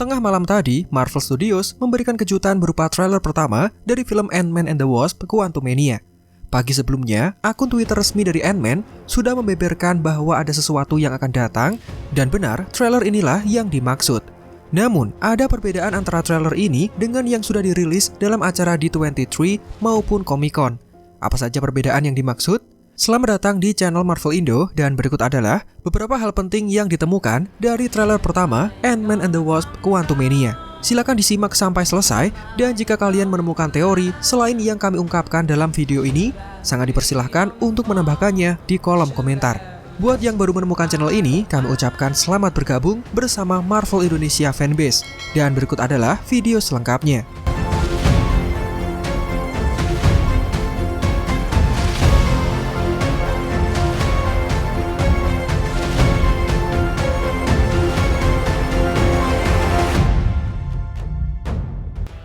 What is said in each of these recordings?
Tengah malam tadi, Marvel Studios memberikan kejutan berupa trailer pertama dari film Ant-Man and the Wasp: Quantumania. Pagi sebelumnya, akun Twitter resmi dari Ant-Man sudah membeberkan bahwa ada sesuatu yang akan datang, dan benar, trailer inilah yang dimaksud. Namun, ada perbedaan antara trailer ini dengan yang sudah dirilis dalam acara D23 maupun Comic-Con. Apa saja perbedaan yang dimaksud? Selamat datang di channel Marvel Indo, dan berikut adalah beberapa hal penting yang ditemukan dari trailer pertama Ant-Man and the Wasp: Quantumania. Silakan disimak sampai selesai, dan jika kalian menemukan teori selain yang kami ungkapkan dalam video ini, sangat dipersilahkan untuk menambahkannya di kolom komentar. Buat yang baru menemukan channel ini, kami ucapkan selamat bergabung bersama Marvel Indonesia Fanbase, dan berikut adalah video selengkapnya.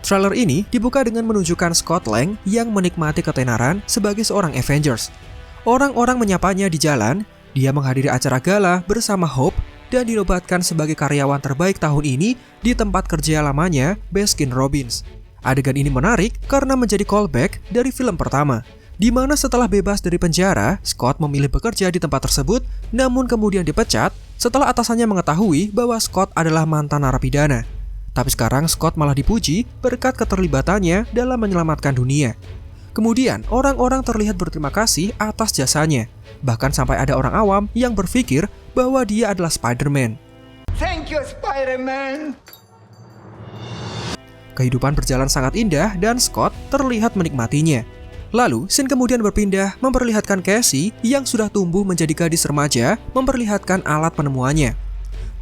Trailer ini dibuka dengan menunjukkan Scott Lang yang menikmati ketenaran sebagai seorang Avengers. Orang-orang menyapanya di jalan, dia menghadiri acara gala bersama Hope dan dinobatkan sebagai karyawan terbaik tahun ini di tempat kerja lamanya, Baskin Robbins. Adegan ini menarik karena menjadi callback dari film pertama, di mana setelah bebas dari penjara, Scott memilih bekerja di tempat tersebut, namun kemudian dipecat setelah atasannya mengetahui bahwa Scott adalah mantan narapidana. Tapi sekarang Scott malah dipuji berkat keterlibatannya dalam menyelamatkan dunia. Kemudian, orang-orang terlihat berterima kasih atas jasanya. Bahkan sampai ada orang awam yang berpikir bahwa dia adalah Spider-Man. Thank you, Spider-Man! Kehidupan berjalan sangat indah dan Scott terlihat menikmatinya. Lalu, scene kemudian berpindah memperlihatkan Cassie yang sudah tumbuh menjadi gadis remaja memperlihatkan alat penemuannya.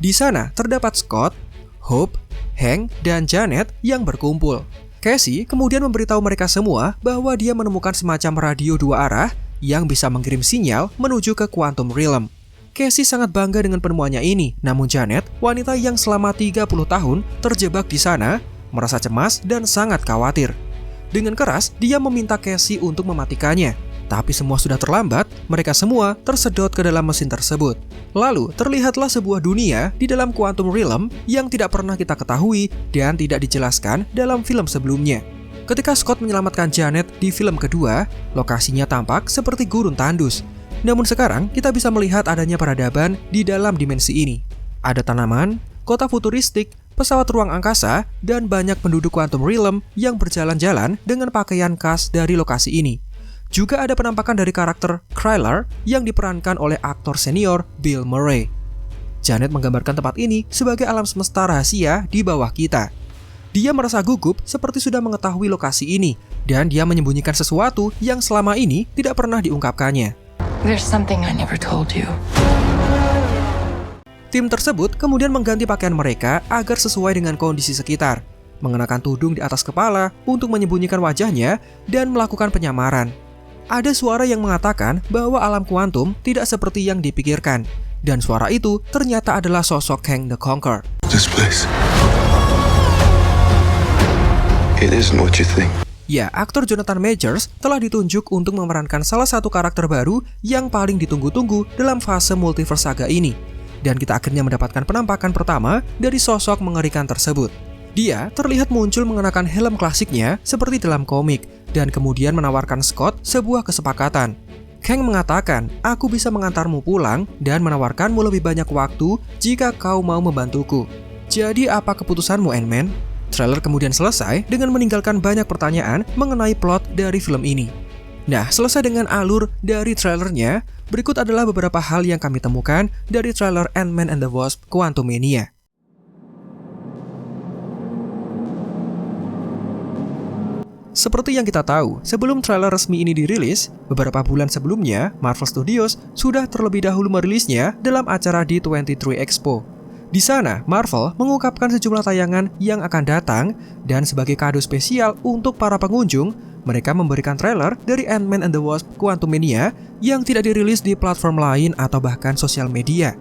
Di sana terdapat Scott, Hope, Hank, dan Janet yang berkumpul. Cassie kemudian memberitahu mereka semua bahwa dia menemukan semacam radio dua arah yang bisa mengirim sinyal menuju ke Quantum Realm. Cassie sangat bangga dengan penemuannya ini, namun Janet, wanita yang selama 30 tahun terjebak di sana, merasa cemas dan sangat khawatir. Dengan keras, dia meminta Cassie untuk mematikannya. Tapi semua sudah terlambat, mereka semua tersedot ke dalam mesin tersebut. Lalu, terlihatlah sebuah dunia di dalam Quantum Realm yang tidak pernah kita ketahui dan tidak dijelaskan dalam film sebelumnya. Ketika Scott menyelamatkan Janet di film kedua, lokasinya tampak seperti gurun tandus. Namun sekarang, kita bisa melihat adanya peradaban di dalam dimensi ini. Ada tanaman, kota futuristik, pesawat ruang angkasa, dan banyak penduduk Quantum Realm yang berjalan-jalan dengan pakaian khas dari lokasi ini. Juga ada penampakan dari karakter Krylar yang diperankan oleh aktor senior Bill Murray. Janet menggambarkan tempat ini sebagai alam semesta rahasia di bawah kita. Dia merasa gugup seperti sudah mengetahui lokasi ini, dan dia menyembunyikan sesuatu yang selama ini tidak pernah diungkapkannya. There's something I never told you. Tim tersebut kemudian mengganti pakaian mereka agar sesuai dengan kondisi sekitar, mengenakan tudung di atas kepala untuk menyembunyikan wajahnya dan melakukan penyamaran. Ada suara yang mengatakan bahwa alam kuantum tidak seperti yang dipikirkan, dan suara itu ternyata adalah sosok Kang the Conqueror. This place. It isn't what you think. Ya, aktor Jonathan Majors telah ditunjuk untuk memerankan salah satu karakter baru yang paling ditunggu-tunggu dalam fase multiverse saga ini. Dan kita akhirnya mendapatkan penampakan pertama dari sosok mengerikan tersebut. Dia terlihat muncul mengenakan helm klasiknya seperti dalam komik, dan kemudian menawarkan Scott sebuah kesepakatan. Kang mengatakan, aku bisa mengantarmu pulang dan menawarkanmu lebih banyak waktu jika kau mau membantuku. Jadi apa keputusanmu, Ant-Man? Trailer kemudian selesai dengan meninggalkan banyak pertanyaan mengenai plot dari film ini. Nah, selesai dengan alur dari trailernya, berikut adalah beberapa hal yang kami temukan dari trailer Ant-Man and the Wasp: Quantumania. Seperti yang kita tahu, sebelum trailer resmi ini dirilis, beberapa bulan sebelumnya, Marvel Studios sudah terlebih dahulu merilisnya dalam acara D23 Expo. Di sana, Marvel mengungkapkan sejumlah tayangan yang akan datang, dan sebagai kado spesial untuk para pengunjung, mereka memberikan trailer dari Ant-Man and the Wasp: Quantumania yang tidak dirilis di platform lain atau bahkan sosial media.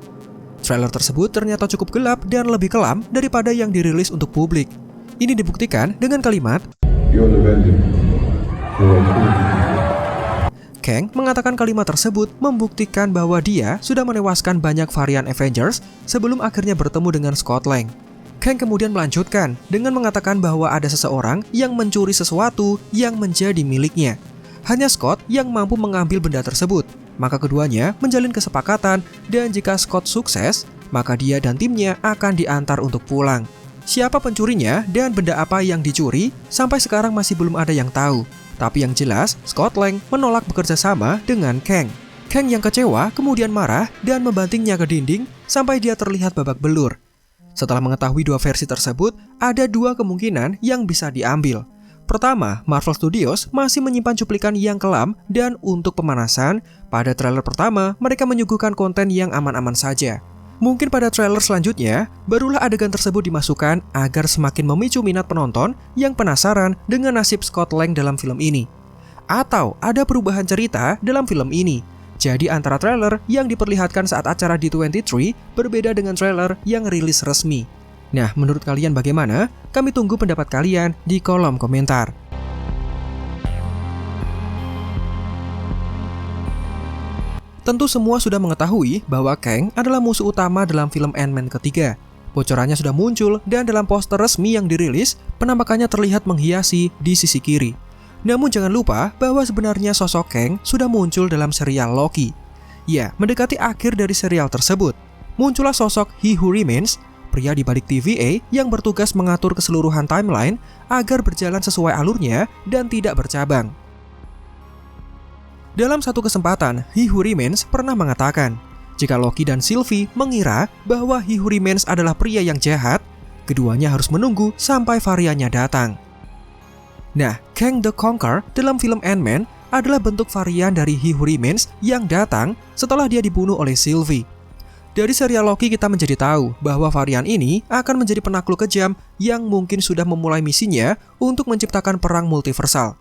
Trailer tersebut ternyata cukup gelap dan lebih kelam daripada yang dirilis untuk publik. Ini dibuktikan dengan kalimat, Kang mengatakan kalimat tersebut membuktikan bahwa dia sudah menewaskan banyak varian Avengers sebelum akhirnya bertemu dengan Scott Lang. Kang kemudian melanjutkan dengan mengatakan bahwa ada seseorang yang mencuri sesuatu yang menjadi miliknya. Hanya Scott yang mampu mengambil benda tersebut. Maka keduanya menjalin kesepakatan dan jika Scott sukses, maka dia dan timnya akan diantar untuk pulang. Siapa pencurinya dan benda apa yang dicuri sampai sekarang masih belum ada yang tahu. Tapi yang jelas, Scott Lang menolak bekerja sama dengan Kang. Kang yang kecewa kemudian marah dan membantingnya ke dinding sampai dia terlihat babak belur. Setelah mengetahui dua versi tersebut, ada dua kemungkinan yang bisa diambil. Pertama, Marvel Studios masih menyimpan cuplikan yang kelam dan untuk pemanasan, pada trailer pertama mereka menyuguhkan konten yang aman-aman saja. Mungkin pada trailer selanjutnya, barulah adegan tersebut dimasukkan agar semakin memicu minat penonton yang penasaran dengan nasib Scott Lang dalam film ini. Atau ada perubahan cerita dalam film ini. Jadi antara trailer yang diperlihatkan saat acara D23 berbeda dengan trailer yang rilis resmi. Nah, menurut kalian bagaimana? Kami tunggu pendapat kalian di kolom komentar. Tentu semua sudah mengetahui bahwa Kang adalah musuh utama dalam film Ant-Man ketiga. Bocorannya sudah muncul dan dalam poster resmi yang dirilis, penampakannya terlihat menghiasi di sisi kiri. Namun jangan lupa bahwa sebenarnya sosok Kang sudah muncul dalam serial Loki. Ya, mendekati akhir dari serial tersebut, muncullah sosok He Who Remains, pria di balik TVA yang bertugas mengatur keseluruhan timeline agar berjalan sesuai alurnya dan tidak bercabang. Dalam satu kesempatan, He Who Remains pernah mengatakan, jika Loki dan Sylvie mengira bahwa He Who Remains adalah pria yang jahat, keduanya harus menunggu sampai variannya datang. Nah, Kang the Conqueror dalam film Ant-Man adalah bentuk varian dari He Who Remains yang datang setelah dia dibunuh oleh Sylvie. Dari serial Loki kita menjadi tahu bahwa varian ini akan menjadi penakluk kejam yang mungkin sudah memulai misinya untuk menciptakan perang multiversal.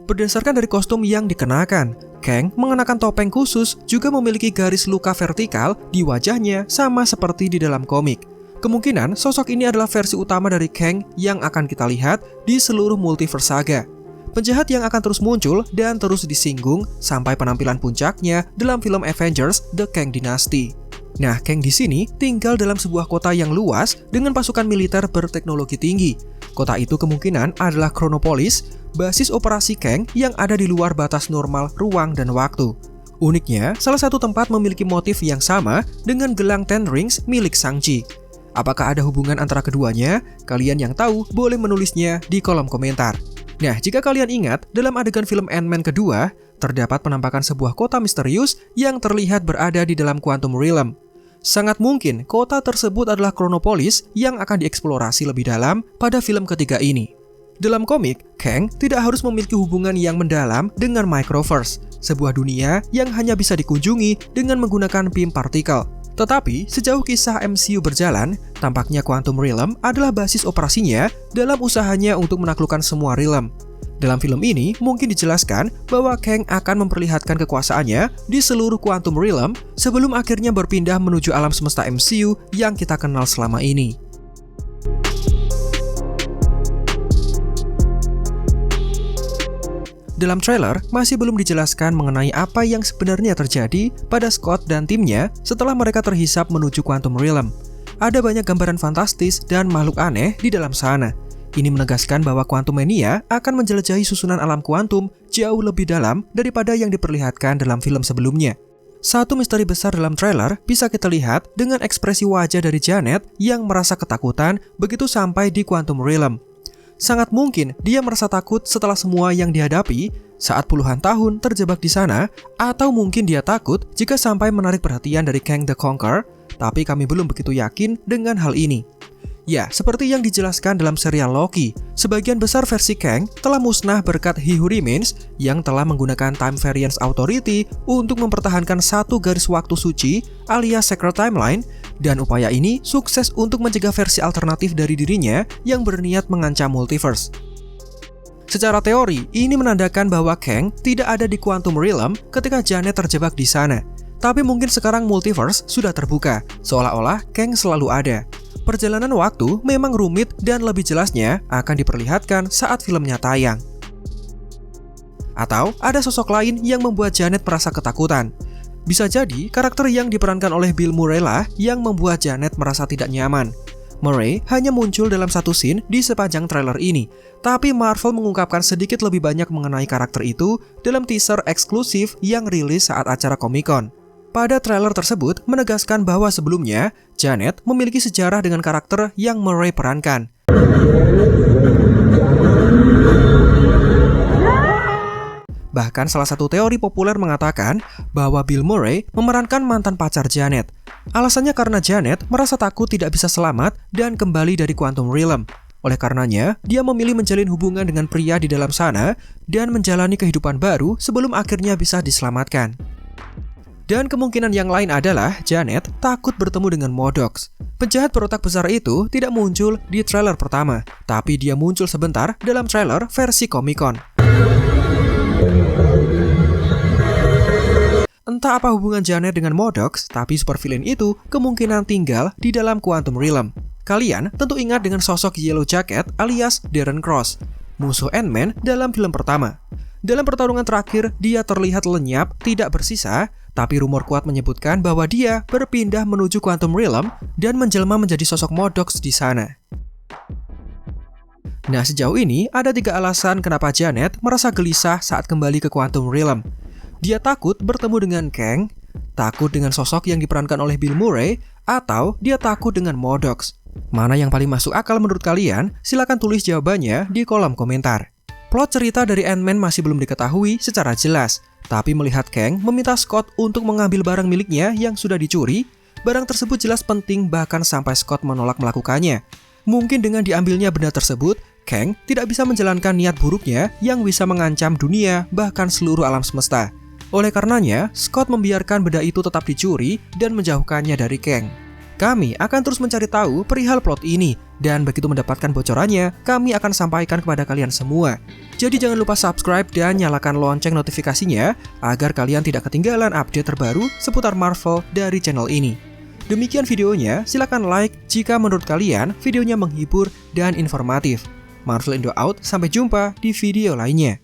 Berdasarkan dari kostum yang dikenakan, Kang mengenakan topeng khusus juga memiliki garis luka vertikal di wajahnya sama seperti di dalam komik. Kemungkinan sosok ini adalah versi utama dari Kang yang akan kita lihat di seluruh multiverse saga. Penjahat yang akan terus muncul dan terus disinggung sampai penampilan puncaknya dalam film Avengers The Kang Dynasty. Nah, Kang di sini tinggal dalam sebuah kota yang luas dengan pasukan militer berteknologi tinggi. Kota itu kemungkinan adalah Chronopolis, basis operasi Kang yang ada di luar batas normal ruang dan waktu. Uniknya, salah satu tempat memiliki motif yang sama dengan gelang Ten Rings milik Shang-Chi. Apakah ada hubungan antara keduanya? Kalian yang tahu boleh menulisnya di kolom komentar. Nah, jika kalian ingat, dalam adegan film Ant-Man kedua, terdapat penampakan sebuah kota misterius yang terlihat berada di dalam Quantum Realm. Sangat mungkin kota tersebut adalah Chronopolis yang akan dieksplorasi lebih dalam pada film ketiga ini. Dalam komik, Kang tidak harus memiliki hubungan yang mendalam dengan Microverse, sebuah dunia yang hanya bisa dikunjungi dengan menggunakan beam particle. Tetapi, sejauh kisah MCU berjalan, tampaknya Quantum Realm adalah basis operasinya dalam usahanya untuk menaklukkan semua realm. Dalam film ini, mungkin dijelaskan bahwa Kang akan memperlihatkan kekuasaannya di seluruh Quantum Realm sebelum akhirnya berpindah menuju alam semesta MCU yang kita kenal selama ini. Dalam trailer, masih belum dijelaskan mengenai apa yang sebenarnya terjadi pada Scott dan timnya setelah mereka terhisap menuju Quantum Realm. Ada banyak gambaran fantastis dan makhluk aneh di dalam sana. Ini menegaskan bahwa Quantumania akan menjelajahi susunan alam kuantum jauh lebih dalam daripada yang diperlihatkan dalam film sebelumnya. Satu misteri besar dalam trailer bisa kita lihat dengan ekspresi wajah dari Janet yang merasa ketakutan begitu sampai di Quantum Realm. Sangat mungkin dia merasa takut setelah semua yang dihadapi saat puluhan tahun terjebak di sana, atau mungkin dia takut jika sampai menarik perhatian dari Kang the Conqueror, tapi kami belum begitu yakin dengan hal ini. Ya, seperti yang dijelaskan dalam serial Loki, sebagian besar versi Kang telah musnah berkat He Who Remains yang telah menggunakan Time Variance Authority untuk mempertahankan satu garis waktu suci alias Sacred Timeline, dan upaya ini sukses untuk mencegah versi alternatif dari dirinya yang berniat mengancam multiverse. Secara teori, ini menandakan bahwa Kang tidak ada di Quantum Realm ketika Janet terjebak di sana. Tapi mungkin sekarang multiverse sudah terbuka, seolah-olah Kang selalu ada. Perjalanan waktu memang rumit dan lebih jelasnya akan diperlihatkan saat filmnya tayang. Atau ada sosok lain yang membuat Janet merasa ketakutan. Bisa jadi karakter yang diperankan oleh Bill Murray lah yang membuat Janet merasa tidak nyaman. Murray hanya muncul dalam satu scene di sepanjang trailer ini, tapi Marvel mengungkapkan sedikit lebih banyak mengenai karakter itu dalam teaser eksklusif yang rilis saat acara Comic-Con. Pada trailer tersebut menegaskan bahwa sebelumnya Janet memiliki sejarah dengan karakter yang Murray perankan. Bahkan salah satu teori populer mengatakan bahwa Bill Murray memerankan mantan pacar Janet. Alasannya karena Janet merasa takut tidak bisa selamat dan kembali dari Quantum Realm. Oleh karenanya, dia memilih menjalin hubungan dengan pria di dalam sana dan menjalani kehidupan baru sebelum akhirnya bisa diselamatkan. Dan kemungkinan yang lain adalah Janet takut bertemu dengan MODOK. Penjahat berotak besar itu tidak muncul di trailer pertama, tapi dia muncul sebentar dalam trailer versi Comic-Con. Entah apa hubungan Janet dengan MODOK, tapi supervillain itu kemungkinan tinggal di dalam Quantum Realm. Kalian tentu ingat dengan sosok Yellow Jacket alias Darren Cross, musuh Ant-Man dalam film pertama. Dalam pertarungan terakhir, dia terlihat lenyap, tidak bersisa, tapi rumor kuat menyebutkan bahwa dia berpindah menuju Quantum Realm dan menjelma menjadi sosok MODOK di sana. Nah, sejauh ini ada 3 alasan kenapa Janet merasa gelisah saat kembali ke Quantum Realm. Dia takut bertemu dengan Kang, takut dengan sosok yang diperankan oleh Bill Murray, atau dia takut dengan MODOK. Mana yang paling masuk akal menurut kalian? Silakan tulis jawabannya di kolom komentar. Plot cerita dari Ant-Man masih belum diketahui secara jelas, tapi melihat Kang meminta Scott untuk mengambil barang miliknya yang sudah dicuri, barang tersebut jelas penting bahkan sampai Scott menolak melakukannya. Mungkin dengan diambilnya benda tersebut, Kang tidak bisa menjalankan niat buruknya yang bisa mengancam dunia bahkan seluruh alam semesta. Oleh karenanya, Scott membiarkan benda itu tetap dicuri dan menjauhkannya dari Kang. Kami akan terus mencari tahu perihal plot ini, dan begitu mendapatkan bocorannya, kami akan sampaikan kepada kalian semua. Jadi jangan lupa subscribe dan nyalakan lonceng notifikasinya, agar kalian tidak ketinggalan update terbaru seputar Marvel dari channel ini. Demikian videonya, silakan like jika menurut kalian videonya menghibur dan informatif. Marvel Indo out, sampai jumpa di video lainnya.